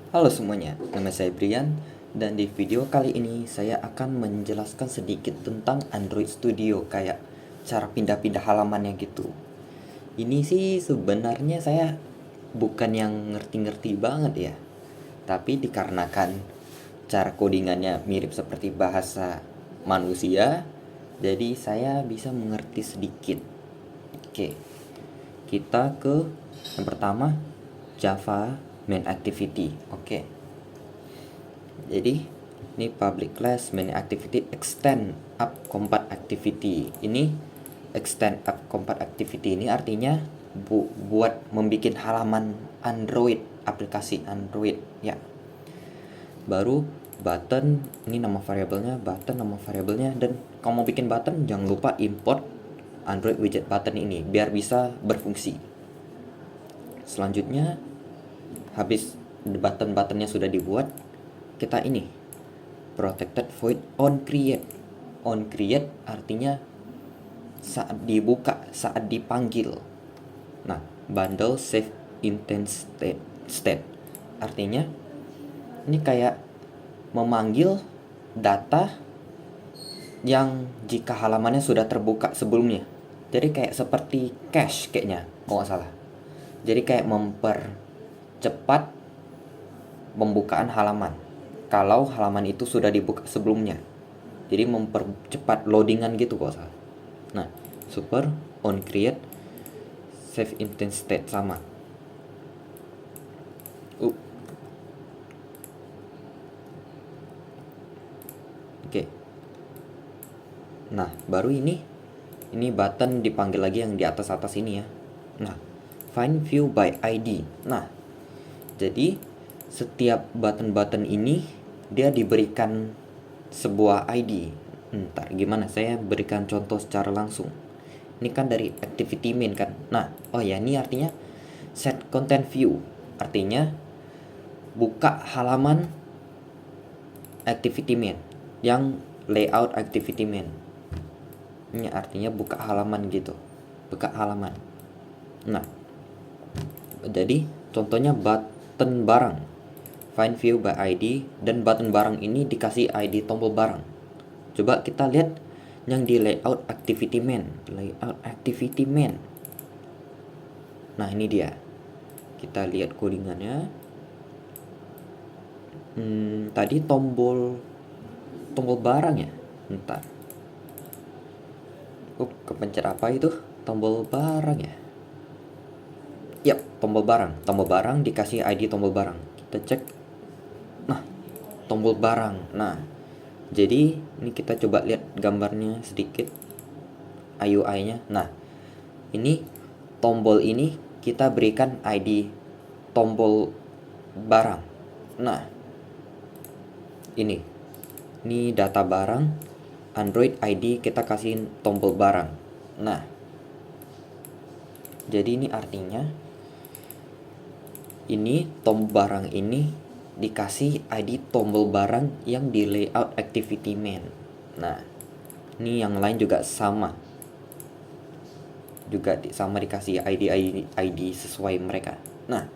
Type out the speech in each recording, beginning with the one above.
Halo semuanya, nama saya Brian dan di video kali ini saya akan menjelaskan sedikit tentang Android Studio kayak cara pindah-pindah halamannya gitu. Ini sih sebenarnya saya bukan yang ngerti-ngerti banget ya, tapi dikarenakan cara codingannya mirip seperti bahasa manusia, jadi saya bisa mengerti sedikit. Oke, kita ke yang pertama, Java main activity. Oke. Jadi ini public class main activity extend up compat activity. Ini extend up compat activity ini artinya buat membuat halaman Android, aplikasi Android ya. Baru button, ini nama variabelnya, button nama variabelnya, dan kamu mau bikin button jangan lupa import Android widget button ini biar bisa berfungsi. Selanjutnya habis button-buttonnya sudah dibuat, kita ini protected void on create. On create artinya saat dibuka, saat dipanggil. Nah, bundle save intent state artinya ini kayak memanggil data yang jika halamannya sudah terbuka sebelumnya. Jadi kayak seperti cache kayaknya, kalau nggak salah. Jadi kayak mempercepat pembukaan halaman kalau halaman itu sudah dibuka sebelumnya. Jadi mempercepat loadingan gitu kalau salah. Nah, super on create save intent state sama. Oke. Nah, baru ini button dipanggil lagi yang di atas ini ya. Nah, find view by ID. Nah, jadi setiap button-button ini dia diberikan sebuah ID. Ntar gimana saya berikan contoh secara langsung. Ini kan dari activity main kan. Nah, oh ya, ini artinya set content view. Artinya buka halaman activity main yang layout activity main. Ini artinya buka halaman gitu. Buka halaman. Nah, jadi contohnya button barang, find view by ID, dan button barang ini dikasih ID tombol barang. Coba kita lihat yang di layout activity main. Layout activity main. Nah, ini dia. Kita lihat codingannya. Tadi tombol barang ya. Bentar. Kepencet apa itu? Tombol barang ya. Yap, tombol barang. Tombol barang dikasih ID tombol barang. Kita cek. Nah, tombol barang. Nah, jadi ini kita coba lihat gambarnya sedikit, UI-nya. Nah, ini tombol ini kita berikan ID tombol barang. Nah, ini data barang, Android ID kita kasih tombol barang. Nah, jadi ini artinya ini tombol barang ini dikasih ID tombol barang yang di layout activity main. Nah, ini yang lain juga sama. Sama dikasih ID sesuai mereka. Nah,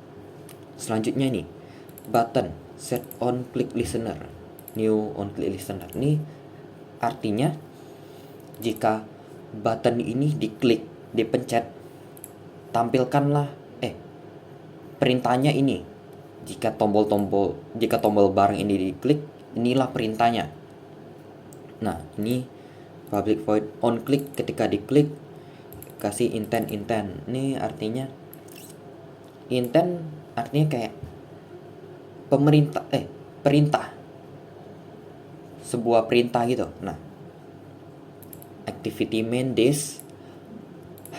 selanjutnya nih button set on click listener, new on click listener. Ini artinya jika button ini diklik, dipencet, tampilkanlah perintahnya ini. Jika tombol barang ini diklik, inilah perintahnya. Nah, ini public void on click, ketika diklik kasih intent. Ini artinya intent artinya kayak perintah. Sebuah perintah gitu. Nah, activity main this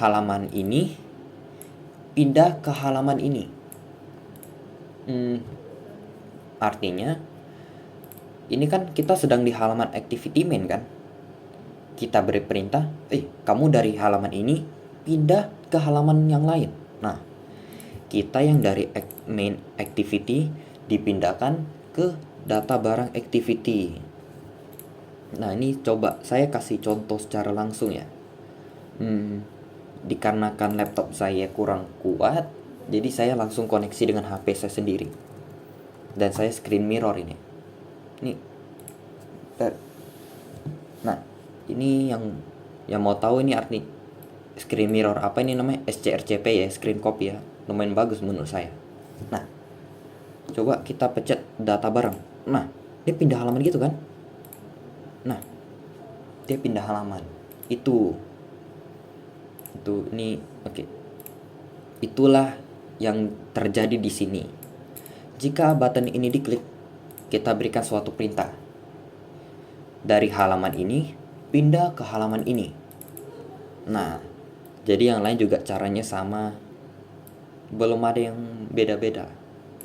halaman ini pindah ke halaman ini. Artinya ini kan kita sedang di halaman activity main kan. Kita beri perintah, kamu dari halaman ini pindah ke halaman yang lain. Nah, kita yang dari main activity dipindahkan ke data barang activity. Nah, ini coba saya kasih contoh secara langsung ya. Dikarenakan laptop saya kurang kuat, jadi saya langsung koneksi dengan HP saya sendiri. dan saya screen mirror ini. Nah, ini yang mau tahu ini arti screen mirror apa ini namanya, SCRCP ya, screen copy ya, lumayan bagus menurut saya. Nah, coba kita pencet data barang. Nah, dia pindah halaman gitu kan. Nah, dia pindah halaman. Itu ini oke. Itulah yang terjadi di sini. Jika button ini diklik, kita berikan suatu perintah. Dari halaman ini pindah ke halaman ini. Nah, jadi yang lain juga caranya sama. Belum ada yang beda-beda.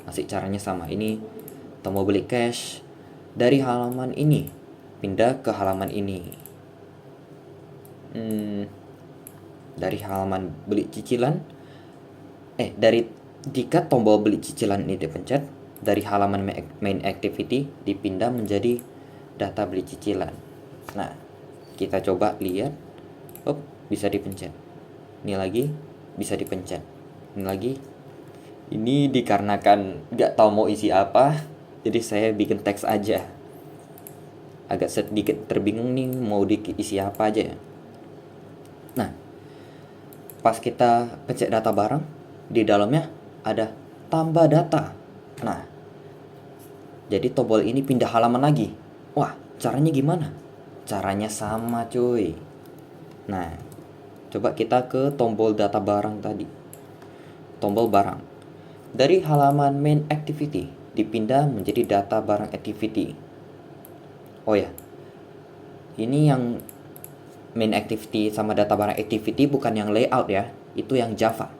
Masih caranya sama. Ini tombol beli cash, dari halaman ini pindah ke halaman ini. Dari halaman beli cicilan, jika tombol beli cicilan ini dipencet, dari halaman main activity dipindah menjadi data beli cicilan. Nah, kita coba lihat. Bisa dipencet. Ini lagi bisa dipencet. Ini lagi. Ini dikarenakan gak tahu mau isi apa, jadi saya bikin teks aja. Agak sedikit terbingung nih mau diisi apa aja ya. Nah, pas kita pencet data barang, di dalamnya ada tambah data. Nah, jadi tombol ini pindah halaman lagi. Wah, caranya gimana? Caranya sama cuy. Nah, coba kita ke tombol data barang tadi. Tombol barang. Dari halaman main activity dipindah menjadi data barang activity. Oh ya, ini yang main activity sama data barang activity bukan yang layout ya, itu yang Java.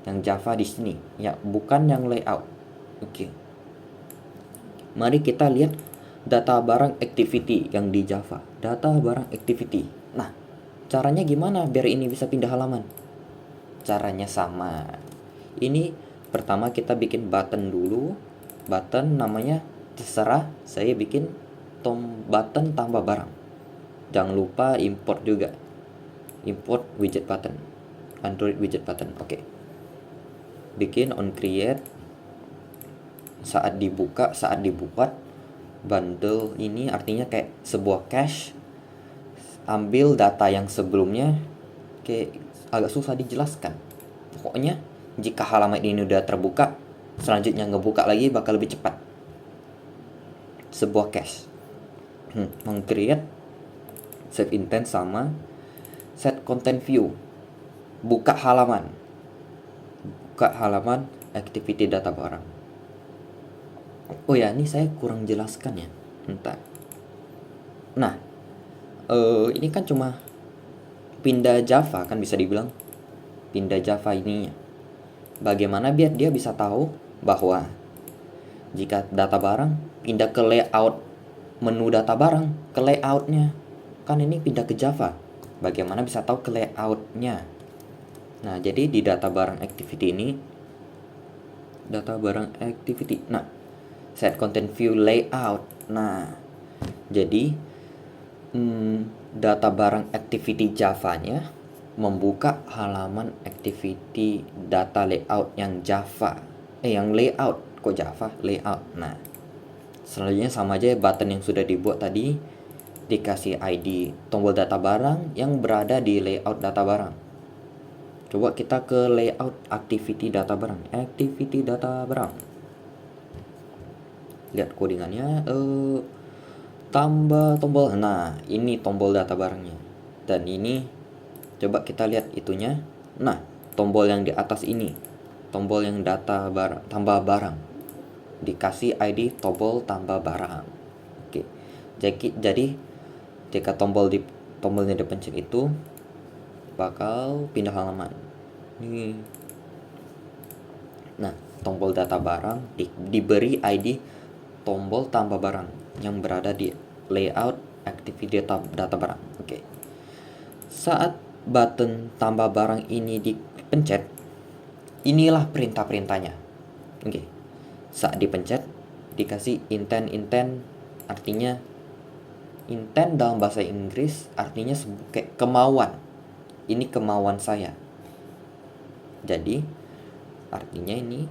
Yang Java di sini ya, bukan yang layout. Oke. Mari kita lihat data barang activity yang di Java. Data barang activity. Nah, caranya gimana biar ini bisa pindah halaman? Caranya sama. Ini pertama kita bikin button dulu. Button namanya terserah, saya bikin button tambah barang. Jangan lupa import juga. Import widget button, Android widget button. Oke. Bikin on create. Saat dibuka bundle ini artinya kayak sebuah cache. Ambil data yang sebelumnya. Kayak agak susah dijelaskan. Pokoknya jika halaman ini udah terbuka, selanjutnya ngebuka lagi bakal lebih cepat. Sebuah cache. Meng-create save intent sama set content view. Buka halaman activity data barang. Oh ya, ini saya kurang jelaskan ya. Bentar. Nah, ini kan cuma pindah Java kan, bisa dibilang pindah Java ininya. Bagaimana biar dia bisa tahu bahwa jika data barang pindah ke layout menu data barang, ke layoutnya, kan ini pindah ke Java. Bagaimana bisa tahu ke layoutnya? Nah, jadi di data barang activity ini, nah, set content view layout. Nah, jadi data barang activity Java-nya membuka halaman activity data layout yang Java. Yang layout, kok Java? Layout. Nah, selanjutnya sama aja button yang sudah dibuat tadi, dikasih ID tombol data barang yang berada di layout data barang. Coba kita ke layout activity data barang. Activity data barang. Lihat codingannya, tambah tombol. Nah, ini tombol data barangnya. Dan ini coba kita lihat itunya. Nah, tombol yang di atas ini, tombol yang data barang, tambah barang, dikasih ID tombol tambah barang. Oke. Jadi jika tombolnya dipencet itu bakal pindah halaman. Nih. Nah, tombol data barang diberi ID tombol tambah barang yang berada di layout activity data barang. Oke. Saat button tambah barang ini dipencet, inilah perintah-perintahnya. Oke. Saat dipencet dikasih intent, artinya intent dalam bahasa Inggris artinya kayak kemauan. Ini kemauan saya. Jadi artinya ini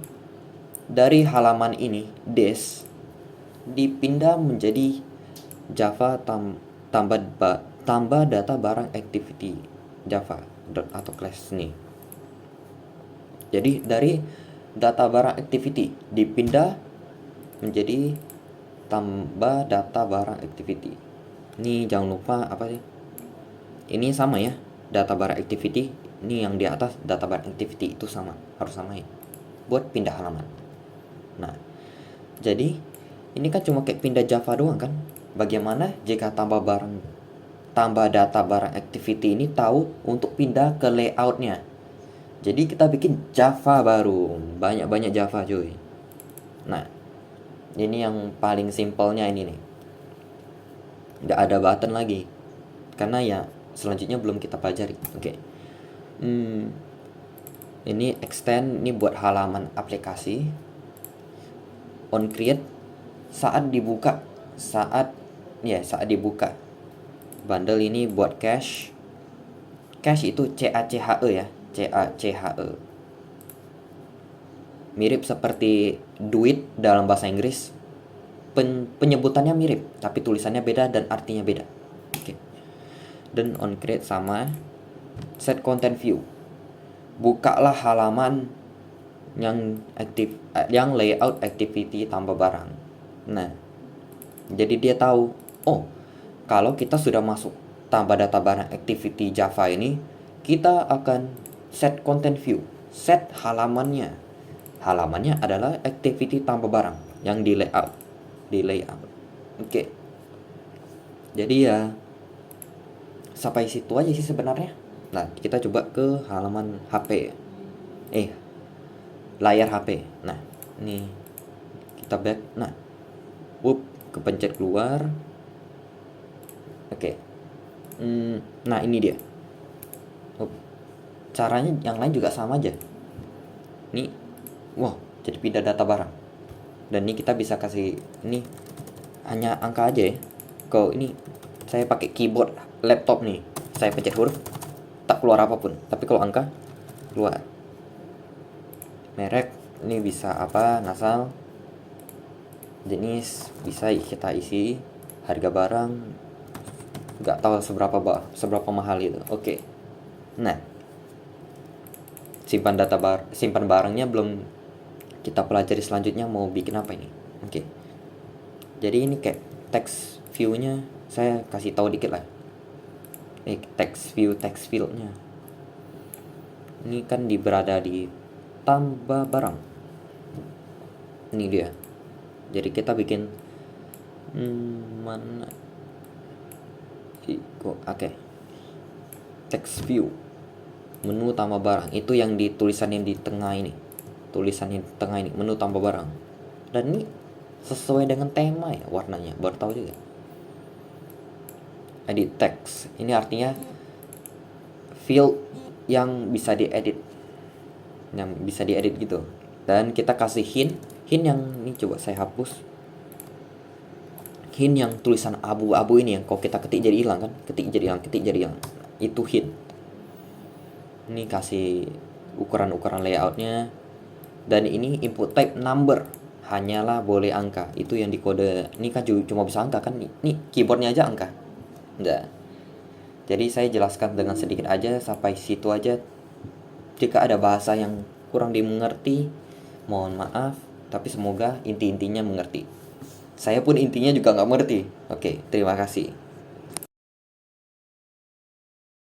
dari halaman ini des dipindah menjadi Java tambah data barang activity Java atau class nih. Jadi dari data barang activity dipindah menjadi tambah data barang activity. Ini jangan lupa apa sih? Ini sama ya, data barang activity. Ini yang di atas data barang activity itu sama, harus samain buat pindah halaman. Nah, jadi ini kan cuma kayak pindah Java doang kan? Bagaimana jika tambah data barang activity ini tahu untuk pindah ke layoutnya? Jadi kita bikin Java baru, banyak-banyak Java cuy. Nah, ini yang paling simpelnya ini nih. Nggak ada button lagi, karena ya selanjutnya belum kita pelajari. Oke. Ini extend, ini buat halaman aplikasi. On create saat dibuka, bundle ini buat cache itu cache ya, cache. Mirip seperti duit dalam bahasa Inggris, penyebutannya mirip tapi tulisannya beda dan artinya beda. Oke. Dan on create sama set content view, bukalah halaman yang layout activity tambah barang. Nah, jadi dia tahu, oh, kalau kita sudah masuk tambah data barang activity Java ini, kita akan set content view, set halamannya. Halamannya adalah activity tambah barang yang di layout. Oke. Jadi ya sampai situ aja sih sebenarnya. Nah, kita coba ke halaman HP. Layar HP. Nah, ini kita back. Nah, kepencet keluar. Oke. Nah, ini dia. Caranya yang lain juga sama aja. Ini, jadi pindah data barang. Dan ini kita bisa kasih, ini hanya angka aja ya. Kalau ini saya pakai keyboard laptop nih, saya pencet huruf tak keluar apapun. Tapi kalau angka keluar. Merek ini bisa apa, nasal, jenis bisa kita isi, harga barang nggak tahu seberapa mahal itu. Oke. Nah, simpan barangnya belum kita pelajari. Selanjutnya mau bikin apa ini? Oke. Jadi ini kayak text view-nya saya kasih tahu dikit lah. Text field-nya. Ini kan berada di tambah barang. Ini dia. Jadi kita bikin mana? Oke. Text view. Menu tambah barang. Itu yang di tulisan yang di tengah ini. Menu tambah barang. Dan ini sesuai dengan tema ya warnanya. Baru tahu juga. Edit text. Ini artinya field yang bisa diedit. Gitu. Dan kita kasih hint yang ini coba saya hapus. Hint yang tulisan abu-abu ini yang kalau kita ketik jadi hilang kan? Ketik jadi hilang. Itu hint. Ini kasih ukuran layoutnya. Dan ini input type number, hanyalah boleh angka. Itu yang dikode. Ini kan cuma bisa angka kan? Ini keyboardnya aja angka. Enggak. Jadi saya jelaskan dengan sedikit aja, sampai situ aja. Jika ada bahasa yang kurang dimengerti, mohon maaf, tapi semoga inti-intinya mengerti. Saya pun intinya juga nggak mengerti. Oke, terima kasih.